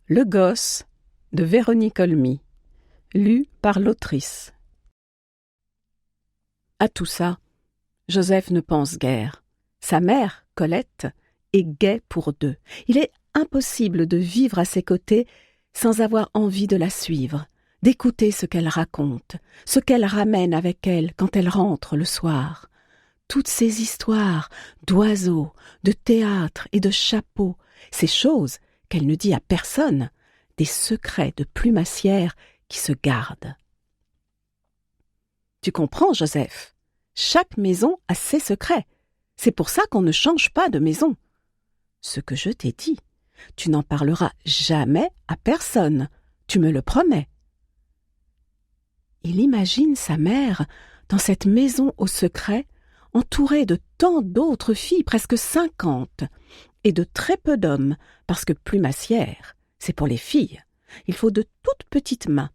Le gosse de Véronique Olmy, lu par l'autrice. À tout ça, Joseph ne pense guère. Sa mère, Colette, est gaie pour deux. Il est impossible de vivre à ses côtés sans avoir envie de la suivre, d'écouter ce qu'elle raconte, ce qu'elle ramène avec elle quand elle rentre le soir. Toutes ces histoires d'oiseaux, de théâtre et de chapeaux, ces choses qu'elle ne dit à personne, des secrets de plumassière qui se gardent. Tu comprends, Joseph? Chaque maison a ses secrets. C'est pour ça qu'on ne change pas de maison. Ce que je t'ai dit, tu n'en parleras jamais à personne. Tu me le promets. Il imagine sa mère dans cette maison au secret, entourée de tant d'autres filles, presque 50, et de très peu d'hommes, parce que plumassière, c'est pour les filles. Il faut de toutes petites mains,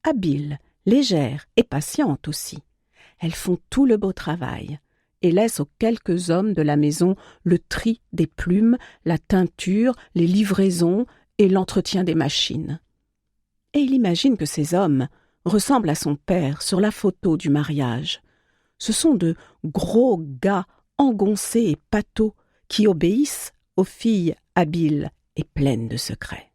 habiles, légères et patientes aussi. Elles font tout le beau travail et laissent aux quelques hommes de la maison le tri des plumes, la teinture, les livraisons et l'entretien des machines. Et il imagine que ces hommes ressemblent à son père sur la photo du mariage. Ce sont de gros gars engoncés et pâteaux qui obéissent aux filles habiles et pleines de secrets.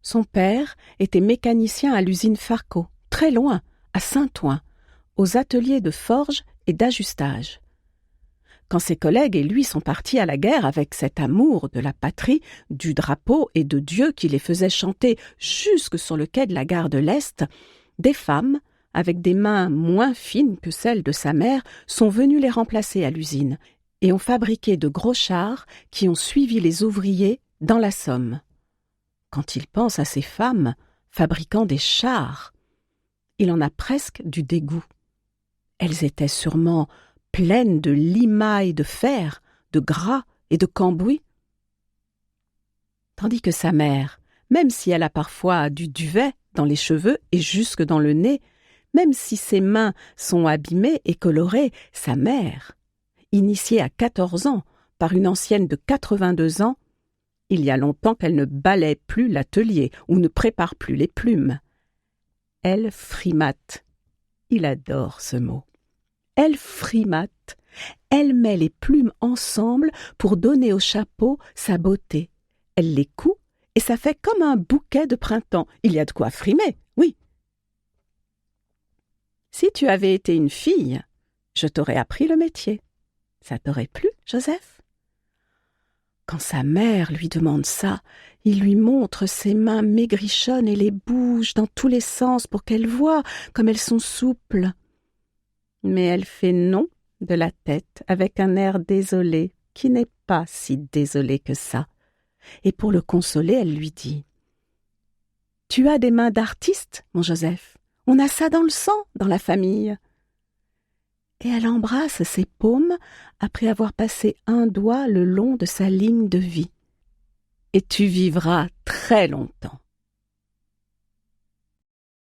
Son père était mécanicien à l'usine Farco, très loin, à Saint-Ouen, aux ateliers de forge et d'ajustage. Quand ses collègues et lui sont partis à la guerre avec cet amour de la patrie, du drapeau et de Dieu qui les faisait chanter jusque sur le quai de la gare de l'Est, des femmes, avec des mains moins fines que celles de sa mère, sont venues les remplacer à l'usine et ont fabriqué de gros chars qui ont suivi les ouvriers dans la Somme. Quand il pense à ces femmes fabriquant des chars, il en a presque du dégoût. Elles étaient sûrement pleines de limailles de fer, de gras et de cambouis. Tandis que sa mère, même si elle a parfois du duvet dans les cheveux et jusque dans le nez, même si ses mains sont abîmées et colorées, sa mère, initiée à 14 ans par une ancienne de 82 ans, il y a longtemps qu'elle ne balaie plus l'atelier ou ne prépare plus les plumes. Elle frimate. Il adore ce mot. Elle frimate. Elle met les plumes ensemble pour donner au chapeau sa beauté. Elle les coud et ça fait comme un bouquet de printemps. Il y a de quoi frimer, oui. Si tu avais été une fille, je t'aurais appris le métier. Ça t'aurait plu, Joseph? Quand sa mère lui demande ça, il lui montre ses mains maigrichonnes et les bouge dans tous les sens pour qu'elle voie comme elles sont souples. Mais elle fait non de la tête avec un air désolé qui n'est pas si désolé que ça. Et pour le consoler, elle lui dit « Tu as des mains d'artiste, mon Joseph. On a ça dans le sang, dans la famille. » Et elle embrasse ses paumes après avoir passé un doigt le long de sa ligne de vie. Et tu vivras très longtemps.